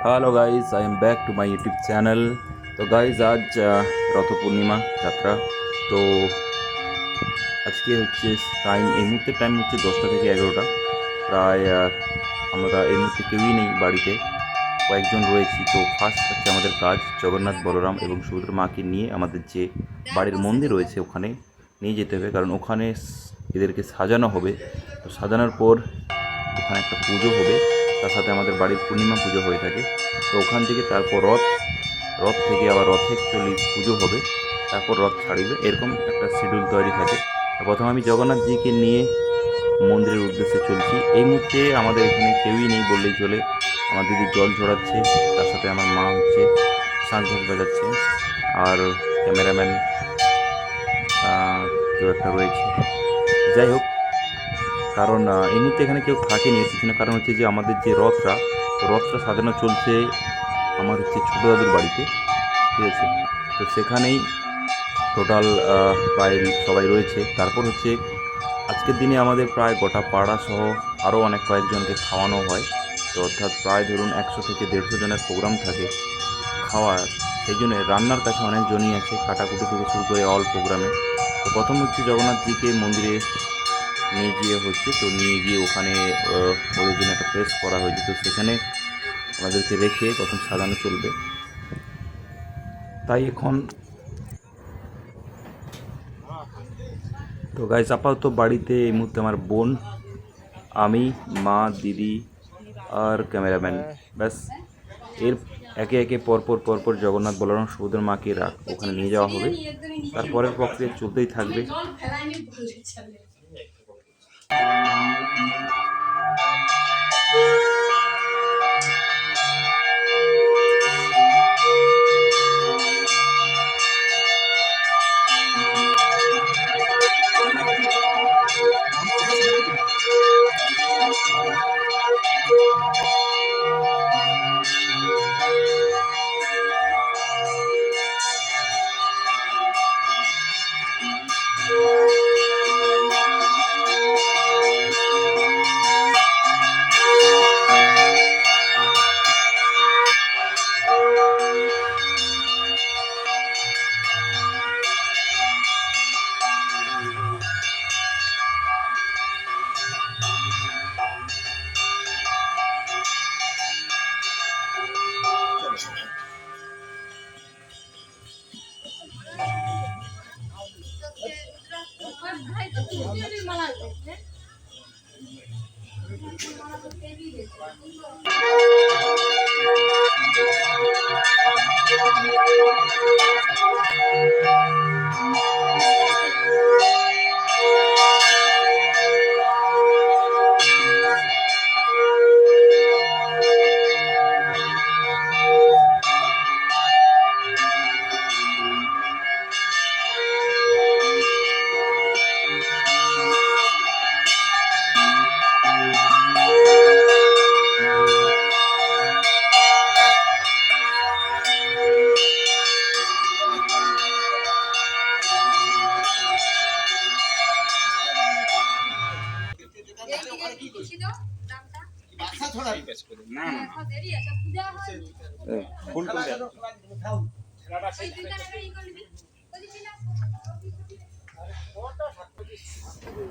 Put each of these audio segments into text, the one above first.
Hello guys, I am back to my YouTube channel. তো guys, আজ রথ পূর্ণিমা যাত্রা। তো আজকে হচ্ছে টাইম, এই মুহূর্তে টাইম হচ্ছে 10টা থেকে 11টা। প্রায় আমরা এই মুহূর্তে কেউই নেই বাড়িতে, কয়েকজন রয়েছি। তো ফার্স্ট হচ্ছে আমাদের কাজ জগন্নাথ বলরাম এবং সুভদ্রা মাকে নিয়ে আমাদের যে বাড়ির মন্দির রয়েছে ওখানে নিয়ে যেতে হবে, কারণ ওখানে এদেরকে সাজানো হবে। তো সাজানোর পর ওখানে একটা পুজো হবে, তার সাথে আমাদের বাড়ির পূর্ণিমা পুজো হয়ে থাকে। তো ওখান থেকে তারপর রথ, রথ থেকে আবার রথে অ্যাকচুয়ালি পুজো হবে, তারপর রথ ছাড়িবে, এরকম একটা শিডিউল তৈরি থাকে। তো প্রথমে আমি জগন্নাথজিকে নিয়ে মন্দিরের উদ্দেশ্যে চলছি। এই মুহূর্তে আমাদের এখানে কেউই নেই বললেই চলে। আমার দিদি জল ঝরাচ্ছে, তার সাথে আমার মা হচ্ছে শাঁখ বাজাচ্ছে, আর ক্যামেরাম্যান কেউ একটা রয়েছে। যাই হোক, কারণ এই মুহূর্তে এখানে কেউ থাকেনি, এর পিছনে কারণ হচ্ছে যে আমাদের যে রথটা, তো রথটা সাজানো চলছে আমার হচ্ছে ছোটো দাদুর বাড়িতে, ঠিক আছে। তো সেখানেই টোটাল প্রায় সবাই রয়েছে। তারপর হচ্ছে আজকের দিনে আমাদের প্রায় গোটা পাড়া সহ আরও অনেক কয়েকজনকে খাওয়ানো হয়। তো অর্থাৎ প্রায় ধরুন 100 থেকে 150 জনের প্রোগ্রাম থাকে খাওয়ার। সেই জন্য রান্নার কাছে অনেকজনই আছে, কাটাকুটি থেকে শুরু করে অল প্রোগ্রামে। তো প্রথম হচ্ছে জগন্নাথজিকে মন্দিরে নিয়ে গিয়ে হচ্ছে, তো নিয়ে গিয়ে ওখানে ওদের জন্য একটা প্লেস করা হয়েছে, তো সেখানে ওনাদেরকে রেখে প্রথম সাজানো চলবে। তাই এখন তো গাইস, আপাতত বাড়িতে এই মুহূর্তে আমার বোন, আমি, মা, দিদি আর ক্যামেরাম্যান, ব্যাস। এর একে একে পরপর জগন্নাথ বলরাম সুভদ্রা মাকে ওখানে নিয়ে যাওয়া হবে। তারপরের প্রক্রিয়া চলতেই থাকবে।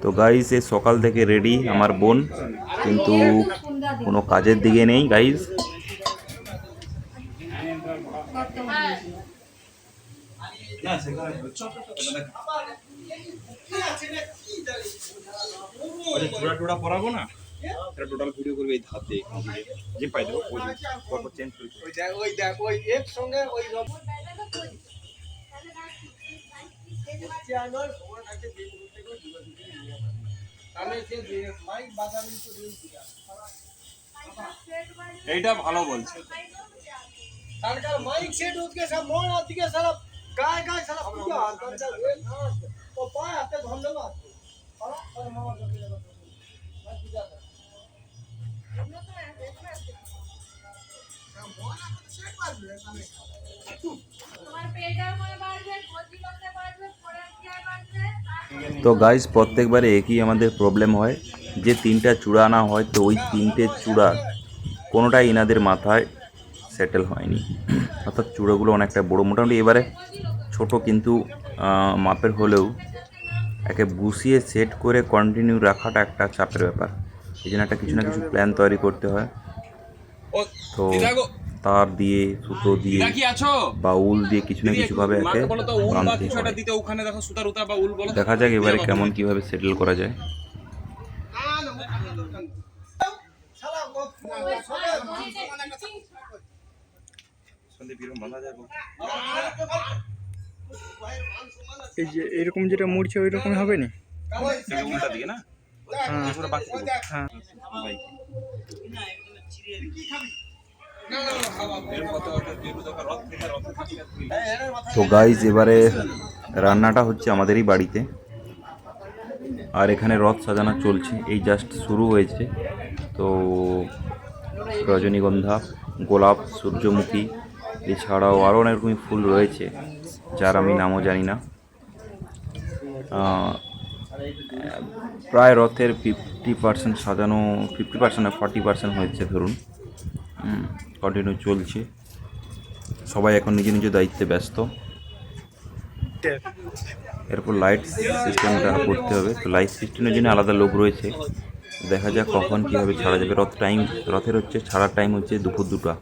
তো গাইস, এ সকাল থেকে রেডি আমার বোন, কিন্তু কোনো কাজের দিকে নেই গাইস। টোড়া পরাবো না, টোটাল ভিডিও করবে এই ধার দিয়ে যে পাই দেবো ওই পরপর চেঞ্জ করে ওই দেখ ওই একসঙ্গে ওই এইটা ভালো বলছে। মাইক সেট উঠকে সব মন দিকে সারা গায় গায় সারা পূজা আর দরজা ও পায় হাতে ধন্যবাদ সারা আর মামা জপে যাবে না পূজা করে মন আপনি সেট পারবে আমি তোমার পেটার মনে বাড়বে কোজি করতে পারবে পরে কি আর বাড়বে। তো গাইস, প্রত্যেকবারে একই আমাদের প্রবলেম হয় যে তিনটা চূড়া আনা হয়, তো ওই তিনটে চূড়া কোনোটাই ইনাদের মাথায় সেটেল হয়নি, অর্থাৎ চূড়াগুলো অনেকটা বড়, মোটামুটি এবারে ছোট কিন্তু মাপের হলেও একে বসিয়ে সেট করে কন্টিনিউ রাখাটা একটা চাপের ব্যাপার। এই জন্য একটা কিছু না কিছু প্ল্যান তৈরি করতে হয়। তো তার দিয়ে, সুতো দিয়ে বা উল দিয়ে কিছু না কিছুভাবে একে বাঁধতে হয়। দেখা যাক এবারে কেমন কিভাবে সেটেল করা যায়। শালা এই যে এরকম যেটা মুড়ছে ওই রকম হবে নি? উল্টা দিকে না, হ্যাঁ হ্যাঁ। তো গাইজ এবারে রান্নাটা হচ্ছে আমাদেরই বাড়িতে, আর এখানে রথ সাজানো চলছে, এই জাস্ট শুরু হয়েছে। তো রজনীগন্ধা, গোলাপ, সূর্যমুখী এছাড়াও আরও অনেক রকমের ফুল রয়েছে যার আমি নামও জানি না। প্রায় রথের 50% সাজানো, 50% না 40% হয়েছে ধরুন। কন্টিনিউ চলছে, সবাই এখন নিজ নিজ দায়িত্বে ব্যস্ত। এরপর লাইট সিস্টেমটা করতে হবে, তো লাইট সিস্টেমের জন্য আলাদা লোক রয়েছে। দেখা যাক কখন কীভাবে ছাড়া যাবে। রথের হচ্ছে ছাড়ার টাইম হচ্ছে দুপুর 2টা,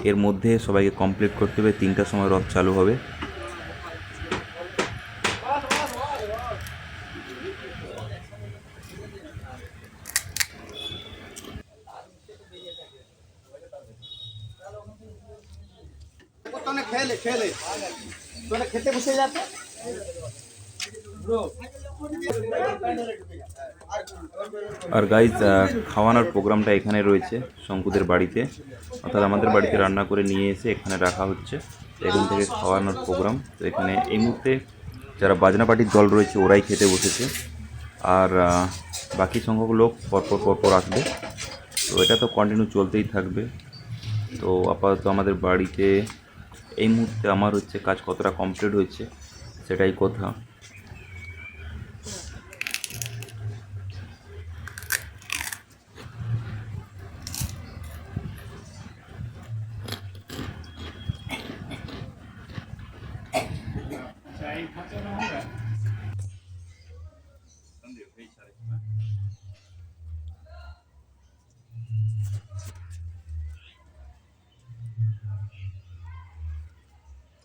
এর মধ্যে সবাইকে কমপ্লিট করতে হবে। 3টার সময় রথ চালু হবে। খেলে খেলে তোরা খেতে বসে যাচ্ছে আর গাইজ খাওয়ানোর প্রোগ্রামটা এখানে রয়েছে শঙ্কুদের বাড়িতে, অর্থাৎ আমাদের বাড়িতে রান্না করে নিয়ে এসে এখানে রাখা হচ্ছে। এখান থেকে খাওয়ানোর প্রোগ্রাম। তো এখানে এই মুহূর্তে যারা বাজনা পার্টির দল রয়েছে ওরাই খেতে বসেছে, আর বাকি সংখ্যক লোক পরপর আসবে। তো এটা তো কন্টিনিউ চলতেই থাকবে। তো আপাতত আমাদের বাড়িতে এই মুহূর্তে আমার হচ্ছে কাজ কতটা কমপ্লিট হয়েছে সেটাই কথা।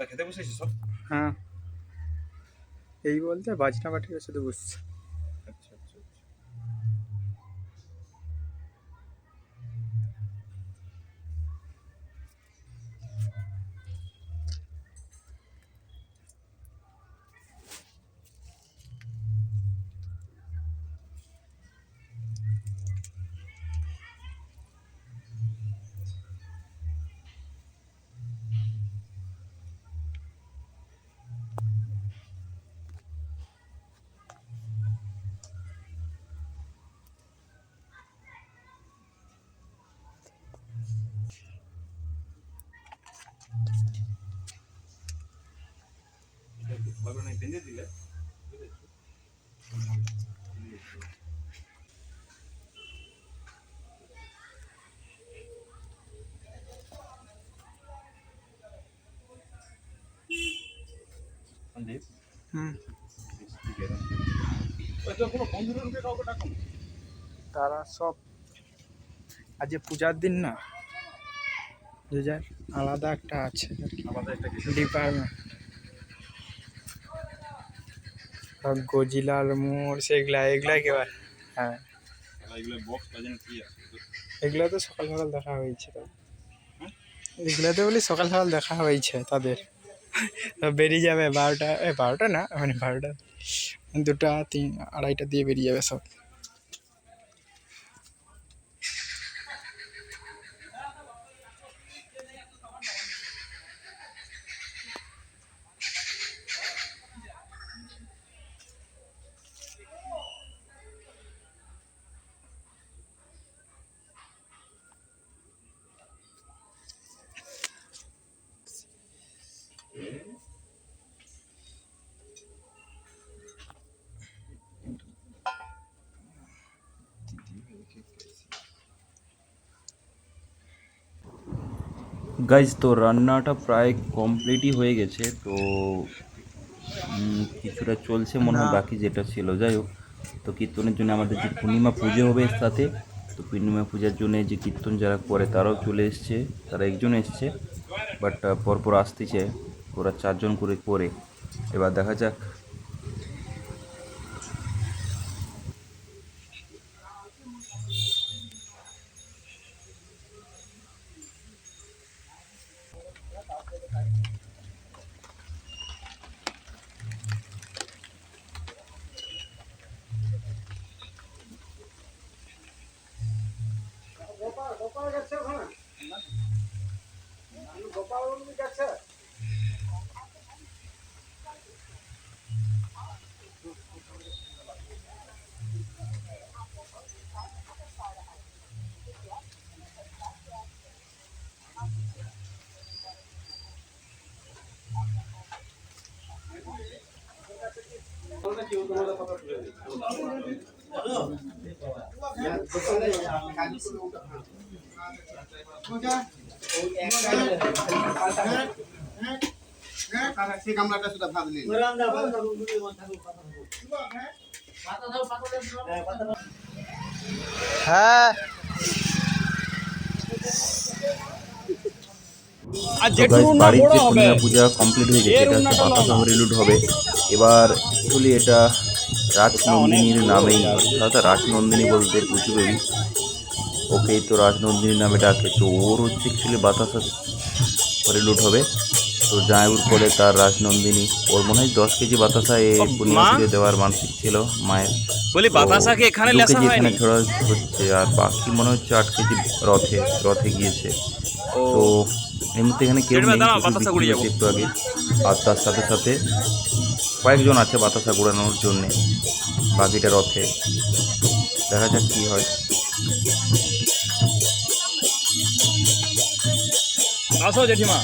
তা খেতে বসেছিস সব? হ্যাঁ, এই বলতে বাজনা পাটির সাথে বসছে। আচ্ছা আচ্ছা আচ্ছা। ভালো নাই বেঁধে দিলে সন্দীপ। হুম, কোনো বন্ধুরা ঢুকে কাউকে ডাকুন। তারা সব আজ পূজার দিন না, যে যার আলাদা একটা আছে আমাদের একটা কিছু ডিপার্টমেন্ট। গজিলাল মোড় সেগুলা এগুলা একেবারে। হ্যাঁ, এগুলো বক্স বাজানো কি আছে? এগুলো তো সকাল সকাল দেখা হয়েছে। এগুলোতে বলি সকাল সকাল দেখা হয়েছে তাদের। বেরিয়ে যাবে 12টা, 12টা না, মানে 12টা 2টা 3 2:30 দিয়ে বেরিয়ে যাবে সব। গাইজ তো রান্নাটা প্রায় কমপ্লিটই হয়ে গেছে, তো কিছুটা চলছে মনে হয়, বাকি যেটা ছিল। যাই হোক, তো কীর্তনের জন্য আমাদের যে পূর্ণিমা পুজো হবে এর সাথে, তো পূর্ণিমা পূজার জন্য যে কীর্তন যারা করে তারাও চলে এসছে, তারা একজন এসছে, বাট পরপর আসতেছে, ওরা 4 জন করে এবার দেখা যাক। গোপাল গেছে ওখানে, গোপাল গেছে। গামলাটা শুধু ভাবলি হ্যাঁ তো গাইস, বাড়ির যে পূর্ণিমা পূজা কমপ্লিট হয়ে গেছে, এটা হচ্ছে বাতাসা রিলুট হবে। এবার অ্যাকচুয়ালি এটা রাজনন্দিনীর নামেই, অর্থাৎ রাজনন্দিনী বলতে পুজো বেবি, ওকে তো রাজনন্দিনীর নামে ডাকে। তো ওর হচ্ছে অ্যাকচুয়ালি বাতাসা রিলুট হবে। তো জায়ুর বলে তার রাজনন্দিনী, ওর মনে হয় 10 কেজি বাতাসা এই পূর্ণিমা পুজো দেওয়ার মানসিক ছিল মায়ের। বলি বাতাসা কি এখানে 2 লেসা কেজি হয়নি? এখানে ছড়া হচ্ছে, আর বাকি মনে হচ্ছে 8 কেজি রথে গিয়েছে। ও তো এই মুহূর্তে এখানে কেউ জেঠিমা, নেই, দাঁড়াও, শুধু বাতাসা বিক্রি কুড়িয়ে হচ্ছে যাবো। একটু আগে। আর তার সাথে সাথে কয়েকজন আছে বাতাসা কুড়ানোর জন্যে, বাকিটা রথে। দেখা যাক কী হয়। আসো জেঠিমা।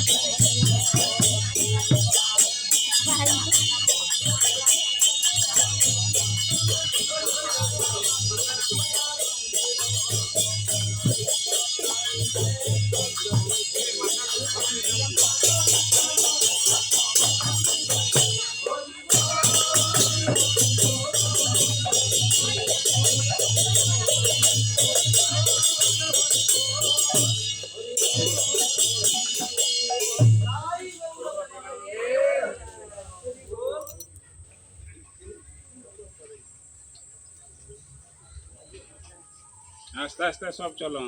আস্তে আস্তে সব চলো।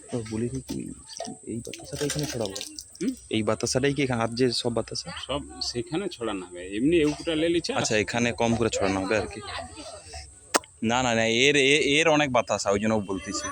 তো বলি কি, এই বাতাসাটা এখানে ছড়াবো? এই বাতাসাটাই কি এখানে, আর যে সব বাতাসা সব সেখানে ছড়ানো হবে, এমনি এউটা লেলিছে। আচ্ছা, এখানে কম করে ছড়ানো হবে আর কি। না না না, এর অনেক বাতাসা, ওই জন্য বলতেছি।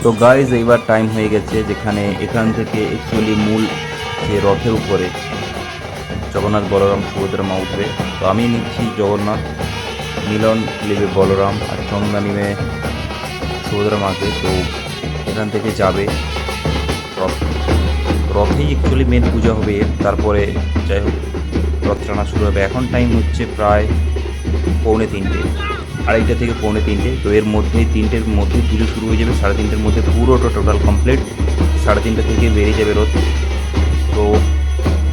তো গাইজ, এইবার টাইম হয়ে গেছে যেখানে এখান থেকে অ্যাকচুয়ালি মূল যে রথের উপরে জগন্নাথ, বলরাম, সুভদ্রা মা উঠবে। তো আমি নিচ্ছি জগন্নাথ, মিলন নেবে বলরাম, আর চন্দা নেবে সুভদ্রা মাকে। তো এখান থেকে যাবে রথেই অ্যাকচুয়ালি মেন পূজা হবে এর। তারপরে যাই হোক, রথ টানা শুরু হবে। এখন টাইম হচ্ছে প্রায় 2:45, 2:30 থেকে 2:45। তো এর মধ্যেই 3টের মধ্যেই পুজো শুরু হয়ে যাবে। 3:30-র মধ্যে পুরোটা টোটাল কমপ্লিট। 3:30 থেকে বেরিয়ে যাবে রথ। তো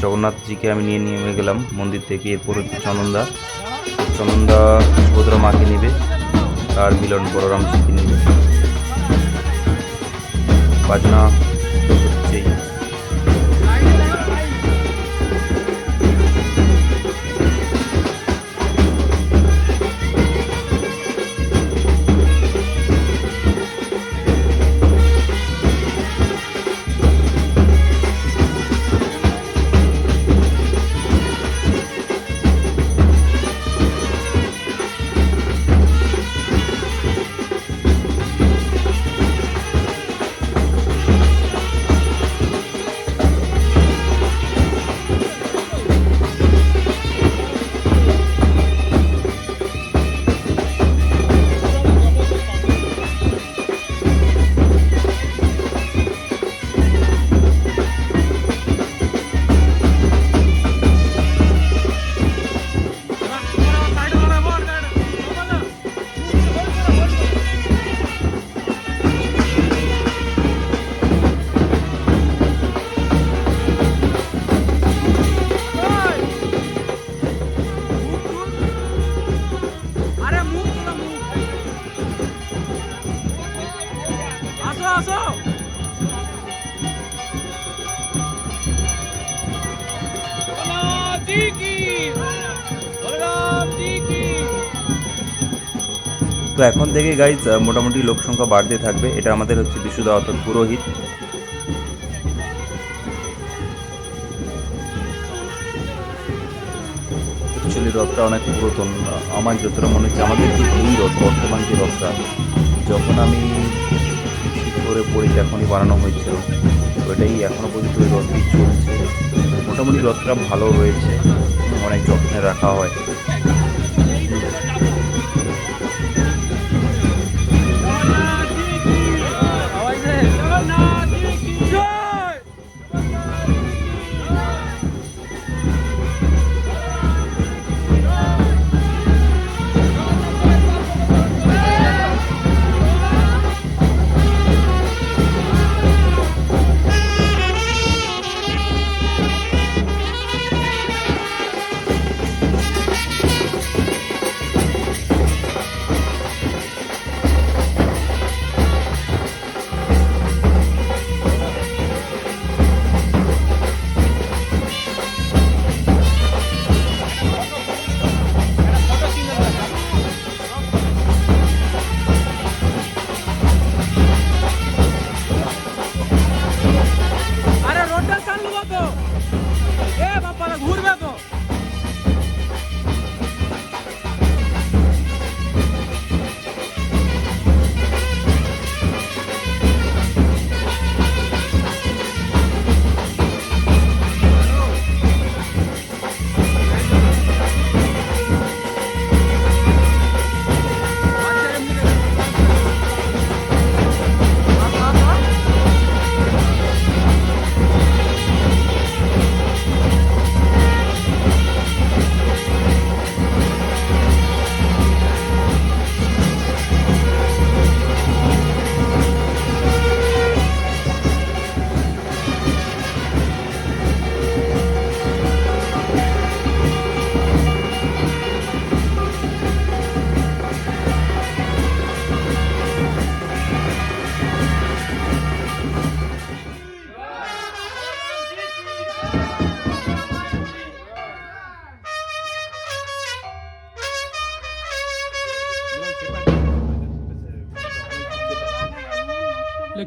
জগন্নাথজিকে আমি নিয়ে গেলাম মন্দির থেকে। এরপর হচ্ছে চন্দনদা সুভদ্রা মাকে নেবে, আর মিলন বলরামজিকে নেবে। বাজনা তো হচ্ছেই। তো এখন থেকে গাইজ মোটামুটি লোক সংখ্যা বাড়তে থাকবে। এটা আমাদের হচ্ছে বিশুদা অর্থাৎ পুরোহিত। অ্যাকচুয়ালি রথটা অনেক পুরাতন। আমার যতটা মনে হচ্ছে আমাদের যে এই রথ, বর্তমান যে রথটা, যখন আমি ঠিক করে পড়ি তখনই বানানো হয়েছিল। তো এটাই এখনও পর্যন্ত ওই রথটি চলছে। মোটামুটি রথটা ভালো রয়েছে, অনেক যত্নে রাখা হয়।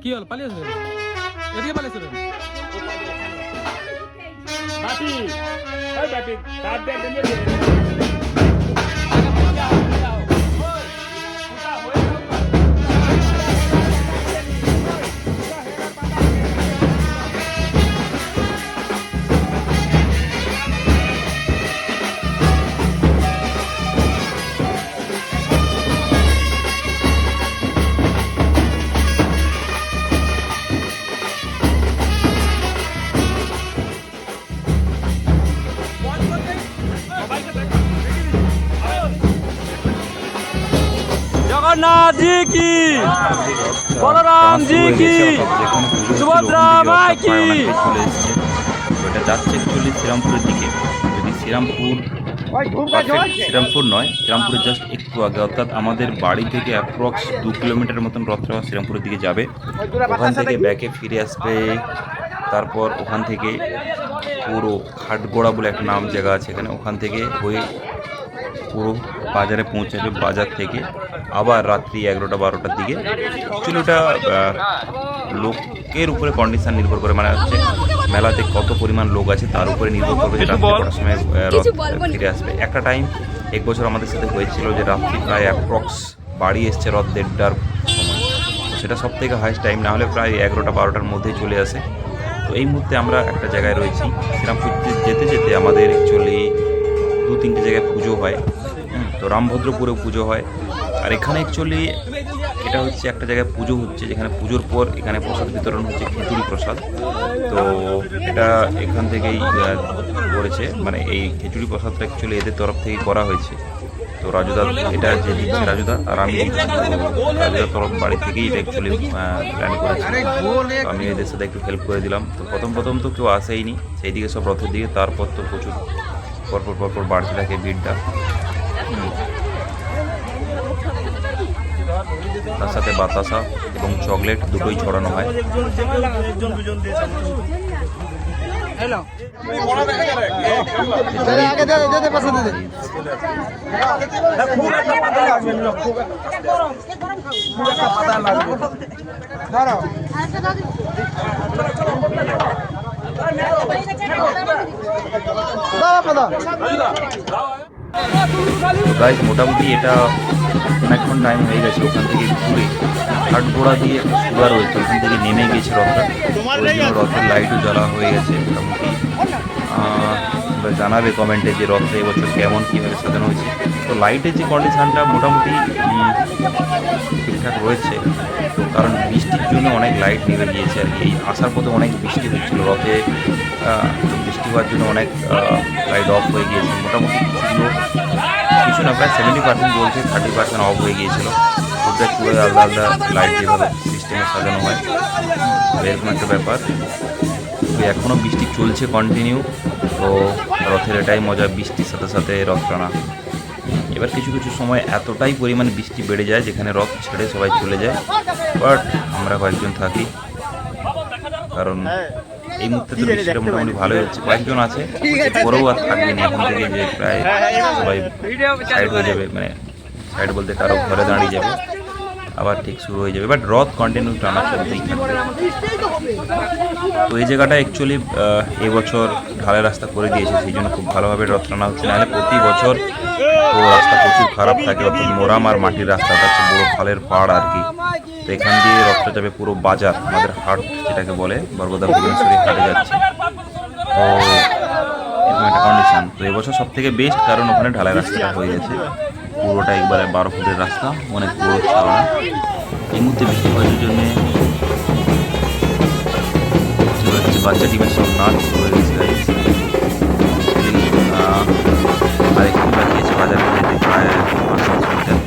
কি হল পালিয়েছে এদিকে পালিয়েছে বাপি ওই বাপি তার দিয়ে जगन्नाथ जी की, बलराम जी की, सुभद्रा माई की। ওটা যাচ্ছে অ্যাকচুয়ালি শ্রীরামপুরের দিকে। যদি শ্রীরামপুর নয়, শ্রীরামপুরের জাস্ট একটু আগে, অর্থাৎ আমাদের বাড়ি থেকে অ্যাপ্রক্স 2 কিলোমিটার মতন রথটা শ্রীরামপুরের দিকে যাবে। ওখান থেকে ব্যাকে ফিরে আসবে। তারপর ওখান থেকে পুরো খাটগোড়া বলে একটা নাম জায়গা আছে এখানে, ওখান থেকে হয়ে পুরো বাজারে পৌঁছাবে। বাজার থেকে আবার রাত্রি 11টা-12টার দিকে। অ্যাকচুয়ালি ওটা লোকের উপরে কন্ডিশন নির্ভর করে, মানে হচ্ছে মেলাতে কত পরিমাণ লোক আছে তার উপরে নির্ভর করবে যে রাত্রি কটার সময় রথ ফিরে আসবে। একটা টাইম এক বছর আমাদের সাথে হয়েছিল যে রাত্রি প্রায় অ্যাপ্রক্স বাড়ি এসছে রথ 1:30টার সময়। সেটা সব থেকে হাইস্ট টাইম, না হলে প্রায় 11টা-12টার মধ্যেই চলে আসে। তো এই মুহূর্তে আমরা একটা জায়গায় রয়েছি। শ্রীরামপুর যেতে যেতে আমাদের অ্যাকচুয়ালি 2-3টে জায়গায় পুজো হয়। তো রামভদ্রপুরেও পুজো হয়। আর এখানে অ্যাকচুয়ালি এটা হচ্ছে একটা জায়গায় পুজো হচ্ছে, যেখানে পুজোর পর এখানে প্রসাদ বিতরণ হচ্ছে, খিচুড়ি প্রসাদ। তো এটা এখান থেকেই করেছে, মানে এই খিচুড়ি প্রসাদটা অ্যাকচুয়ালি এদের তরফ থেকেই করা হয়েছে। তো রাজুদা এটা যে দিচ্ছে, রাজুদা আর আমি রাজুদার তরফ বাড়ি থেকেই এটা অ্যাকচুয়ালি প্ল্যান করেছি। আমি এদের সাথে একটু হেল্প করে দিলাম। তো প্রথম তো কেউ আসেইনি সেই দিকে, সব রথের দিকে। তারপর তো প্রচুর পরপর বাড়তে থাকে ভিড়টা। তার সাথে বাতাসা এবং চকলেট দুটোই ছড়ানো হয়। আগে দে দে পাশে দে দে গাইজ মোটামুটি এটা অনেকক্ষণ টাইম হয়ে গেছে ওখান থেকে ঘুরে হাটগোড়া দিয়ে একটা সুগা রয়েছে ওখান থেকে নেমে গেছে রথটা, ওই জন্য রথের লাইটও জ্বালা হয়ে গেছে মোটামুটি। তোমরা জানাবে কমেন্টে যে রথটা এবছর কেমন কীভাবে সাজানো হয়েছে। তো লাইটের যে কন্ডিশানটা মোটামুটি ঠিকঠাক রয়েছে, তো কারণ বৃষ্টির জন্য অনেক লাইট নিভে গিয়েছে আর কি। এই আসার পথে অনেক বৃষ্টি হচ্ছিল রথে, বৃষ্টি হওয়ার জন্য অনেক লাইট অফ হয়ে গিয়েছে। মোটামুটি কিছু না প্রায় 70% বলছে, 30% অফ হয়ে গিয়েছিল। প্রত্যেক চূড়ায় আলাদা আলাদা লাইট যেভাবে সিস্টেমে সাজানো হয় এরকম একটা ব্যাপার। তো এখনও বৃষ্টি চলছে কন্টিনিউ, তো রথের এটাই মজা, বৃষ্টির সাথে সাথে রথ টানা। এবার কিছু কিছু সময় এতটাই পরিমাণে বৃষ্টি বেড়ে যায় যেখানে রথ ছেড়ে সবাই চলে যায়, বাট আমরা কয়েকজন থাকি, কারণ এই মুহূর্তে তো বৃষ্টিটা মোটামুটি ভালোই হচ্ছে। কয়েকজন আছে, পরেও আর থাকবে না এখন থেকে, যে প্রায় সবাই সাইড হয়ে যাবে, মানে সাইড বলতে কারো ঘরে দাঁড়িয়ে যাবে, আবার ঠিক শুরু হয়ে যাবে। বাট রথ কন্টিনিউ টানা চলতেই থাকবে। তো এই জায়গাটা অ্যাকচুয়ালি এবছর ঢালাই রাস্তা করে দিয়েছে, সেই জন্য খুব ভালোভাবে রথ টানা হচ্ছে। নাহলে প্রতি বছর তো রাস্তা প্রচুর খারাপ থাকে, অর্থাৎ মোরাম আর মাটির রাস্তাটা হচ্ছে বড়ো খালের পাড় আর কি। তো এখান দিয়ে রথটা যাবে পুরো বাজার, আমাদের হাট যেটাকে বলে, বরগোদা ভুবনেশ্বরী হাটে যাচ্ছে। তো এরকম একটা কন্ডিশন। তো এবছর সব থেকে বেস্ট, কারণ ওখানে ঢালাই রাস্তাটা হয়ে গেছে পুরোটা, একবারে 12 ফুটের রাস্তা, অনেক পুরো চওড়া। এই মুহূর্তে বৃষ্টিপাতের জন্যে বাচ্চা টিমের সব নাচ শুরু হয়ে গেছে। আর একটু বাকি আছে বাজারে যেতে, প্রায় 5-7 মিটার।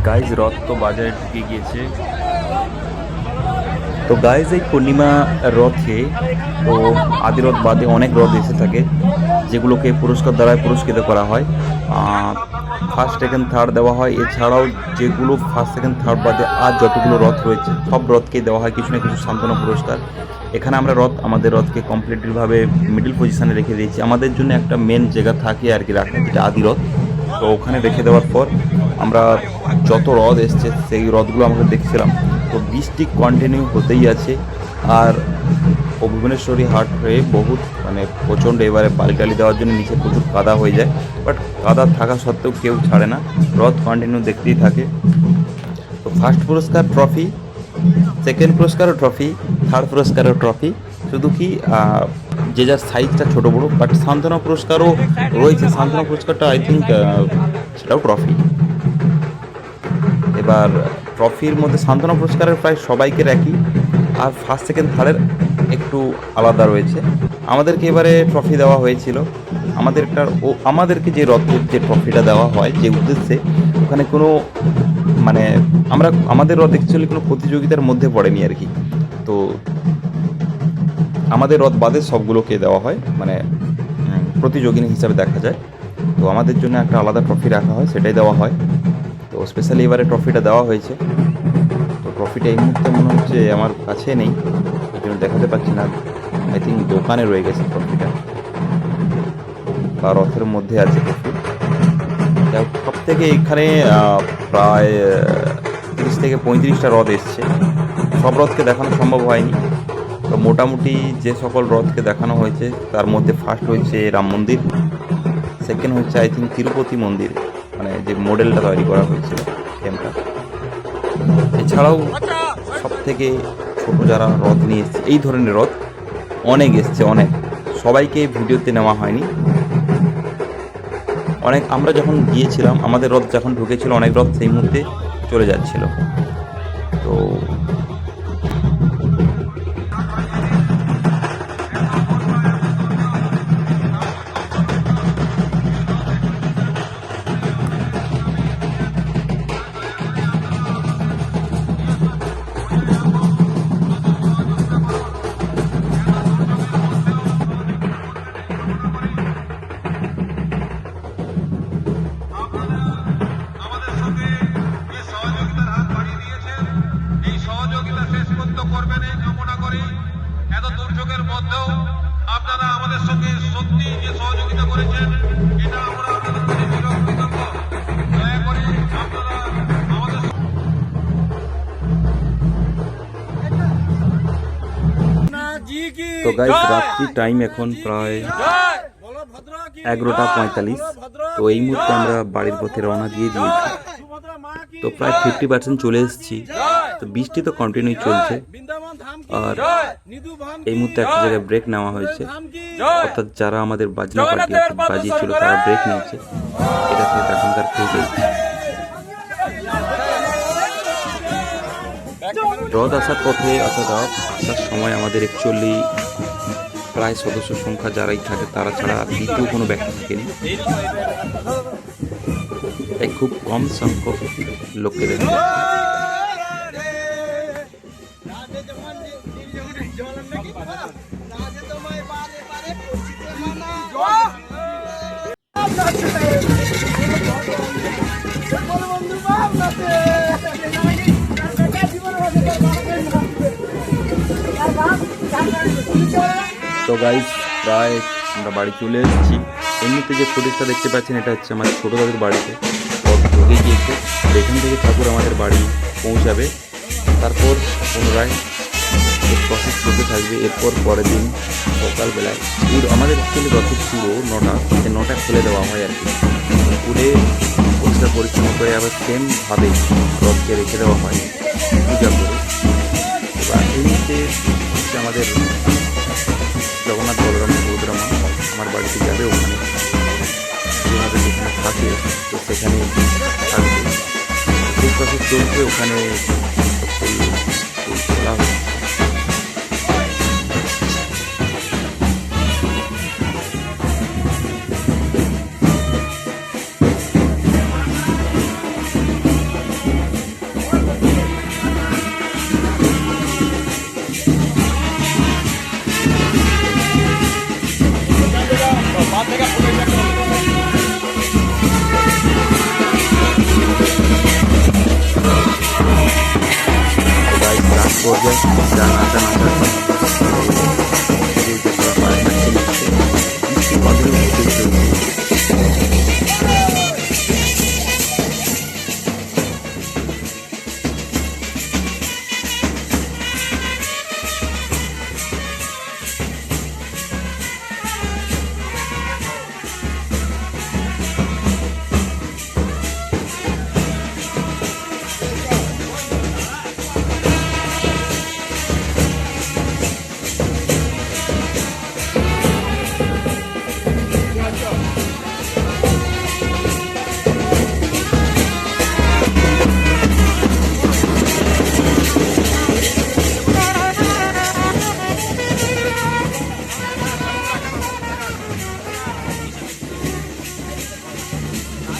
গাইজ রথ তো বাজারে ঢুকে গিয়েছে। তো গাইজ এই পূর্ণিমা রথে তো আদি রথ বাদে অনেক রথ এসে থাকে, যেগুলোকে পুরস্কার দ্বারা পুরস্কৃত করা হয়। ফার্স্ট সেকেন্ড থার্ড দেওয়া হয়। এছাড়াও যেগুলো ফার্স্ট সেকেন্ড থার্ড বাদে আর যতগুলো রথ রয়েছে সব রথকেই দেওয়া হয় কিছু না কিছু সান্ত্বনা পুরস্কার। এখানে আমরা আমাদের রথকে কমপ্লিটলিভাবে মিডল পজিশানে রেখে দিয়েছি। আমাদের জন্য একটা মেন জায়গা থাকে আর কি রাখা, যেটা আদি রথ। তো ওখানে রেখে দেওয়ার পর আমরা যত রথ এসছে সেই রথগুলো আমরা দেখছিলাম। তো বৃষ্টি কন্টিনিউ হতেই আছে, আর ও ভুবনেশ্বরী হাট হয়ে বহুত মানে প্রচণ্ড এবারে বালি দেওয়ার জন্য নিচে প্রচুর কাদা হয়ে যায়, বাট কাদা থাকা সত্ত্বেও কেউ ছাড়ে না, রথ কন্টিনিউ দেখতেই থাকে। তো ফার্স্ট পুরস্কার ট্রফি, সেকেন্ড পুরস্কারও ট্রফি, থার্ড পুরস্কারও ট্রফি, শুধু কি যে যার সাইজটা ছোটো বড়ো, বাট সান্ত্বনা পুরস্কারও রয়েছে। সান্ত্বনা পুরস্কারটা আই থিঙ্ক সেটাও ট্রফি। এবার ট্রফির মধ্যে সান্ত্বনা পুরস্কারের প্রায় সবাইকে একই, আর ফার্স্ট সেকেন্ড থার্ডের একটু আলাদা রয়েছে। আমাদেরকে এবারে ট্রফি দেওয়া হয়েছিল, আমাদেরকে যে রথের যে ট্রফিটা দেওয়া হয় যে উদ্দেশ্যে, ওখানে কোনো মানে আমাদের রথ অ্যাকচুয়ালি কোনো প্রতিযোগিতার মধ্যে পড়েনি আর কি। তো আমাদের রথ বাদে সবগুলোকে দেওয়া হয়, মানে প্রতিযোগিনী হিসাবে দেখা যায়। তো আমাদের জন্য একটা আলাদা ট্রফি রাখা হয়, সেটাই দেওয়া হয়। তো স্পেশালি এবারে ট্রফিটা দেওয়া হয়েছে। তো ট্রফিটা এই মুহূর্তে মনে হচ্ছে আমার কাছে নেই, এই জন্য দেখাতে পারছি না। আই থিঙ্ক দোকানে রয়ে গেছে ট্রফিটা, বা রথের মধ্যে আছে ট্রফি। সব থেকে এখানে প্রায় 30 থেকে 35টা রথ এসছে। সব রথকে দেখানো সম্ভব হয়নি, তো মোটামুটি যে সকল রথকে দেখানো হয়েছে তার মধ্যে ফার্স্ট হচ্ছে রাম মন্দির, সেকেন্ড হচ্ছে আই থিঙ্ক তিরুপতি মন্দির, মানে যে মডেলটা তৈরি করা হয়েছিল ফ্রেমটা। এছাড়াও সব থেকে ছোটো যারা রথ নিয়ে এসছে, এই ধরনের রথ অনেক এসছে, অনেক, সবাইকে ভিডিওতে নেওয়া হয়নি। অনেক আমরা যখন গিয়েছিলাম, আমাদের রথ যখন ঢুকেছিল, অনেক রথ সেই মুহূর্তে চলে যাচ্ছিল। তো করবেন এই কামনা করি। এত দুর্যোগের মধ্যেও আপনারা আমাদের সঙ্গে সত্যি যে সহযোগিতা করেছেন, এটা আমরা আপনাদের কাছে চিরকৃতজ্ঞ। দয়া করে আপনারা আমাদের তো গাইস, রাত্রি টাইম এখন প্রায় 11টা 45। তো এই মুহূর্তে আমরা বাড়ির পথে রওনা দিয়ে দিয়েছি। তো প্রায় 50% চলে এসেছি। তো বৃষ্টি তো কন্টিনিউ চলছে, আর এই মুহূর্তে একটা জায়গায় ব্রেক নেওয়া হয়েছে, অর্থাৎ যারা আমাদের বাজনা পার্টি বাজিয়েছিল তারা ব্রেক নিয়েছে। এটা হচ্ছে এখনকার ফুটেজ। রথ আসার পথে, অর্থাৎ রথ আসার সময় আমাদের অ্যাকচুয়ালি প্রায় সদস্য সংখ্যা যারাই থাকে তারা ছাড়া দ্বিতীয় কোনো ব্যক্তি থাকেনি, তাই খুব কম সংখ্যক লোককে দেখতে তো গাইস, প্রায় আমরা বাড়ি চলে এসেছি। এমনিতে যে ফুটেজটা দেখতে পাচ্ছেন, এটা হচ্ছে আমার ছোটো দাদুর বাড়িতে রথ ঢুকে গিয়েছে। এখান থেকে ঠাকুর আমাদের বাড়ি পৌঁছাবে, তারপর পুনরায় এর প্রসেস চলতে থাকবে। এরপর পরের দিন সকালবেলায় আমাদের অ্যাকচুয়ালি রথের পুরো 9টা খুলে দেওয়া হয় আর কি। খুলে পরিষ্কার পরিচ্ছন্ন করে আবার সেমভাবে রথকে রেখে দেওয়া হয় পূজা করে। এবার এই মুহূর্তে হচ্ছে আমাদের জগন্নাথ বলরাম সুভদ্রামা আমার বাড়িতে যাবে, ওখানে যেভাবে যেখানে থাকে তো সেখানে থাকবে। সেই প্রসেস চলছে, ওখানে বলা হচ্ছে।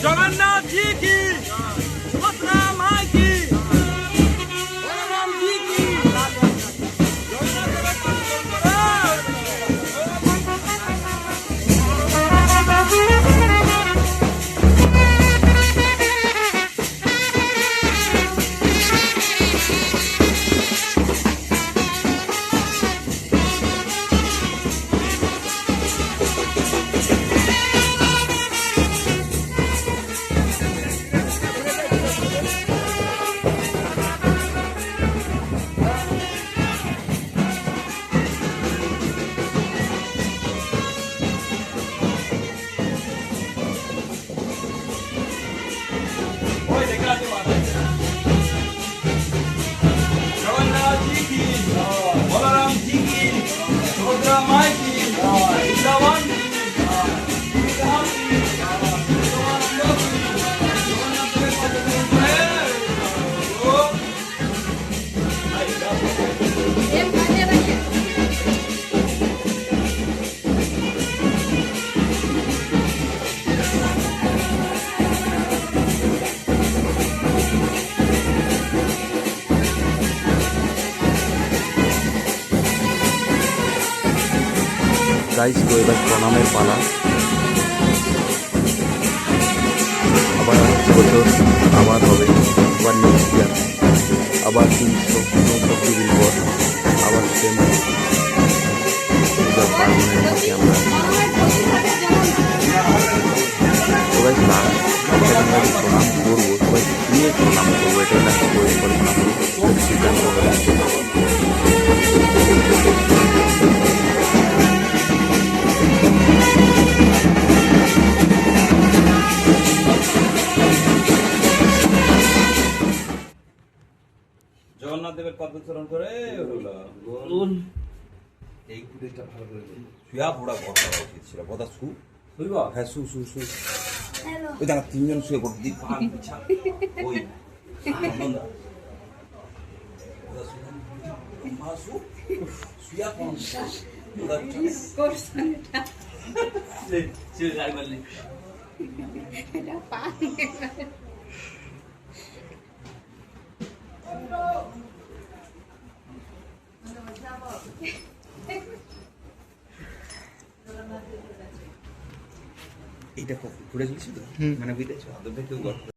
জগন্নাথ জি কি, সুভদ্রা মাই কি, বলরাম জি কি। জগন্নাথ জি কি, বলরাম জি কি, সুভদ্রা মাই কি, বৃন্দাবন কি, শ্রীরাম কি, জগন্নাথ দেবের কত করে। গাইস তো এবার প্রণামের পালা। আবার আসছে বছর আবার হবে, আবার নেক্সট ইয়ার, আবার 364 দিন পর আবার সেম পূজা পার্বণের মধ্যে আমরা। তো গাইস লাস্ট আমরা প্রণাম করবো, সবাই নিয়ে প্রণাম করবো, এটাই লাস্ট পরিকল্পনা করবো, সিদ্ধান্ত হবে। জগন্নাথ দেবের পদ চরণ করে বলুন। এই ফুটেজটা ভালো করে শুয়া বুড়া ঘর করা উচিত ছিল, কথা শুইবা। হ্যাঁ শু শু শু, ওই দেখা 3 জন শুয়ে পড়ে দিক ভাগ পিছা ওই আনন্দ মাসু শুয়া কোন কোর্সটা সে যাই বললি এটা পানি এইটা ফুটেজ দিছি তো, মানে বুঝতেছো, আদর দেখে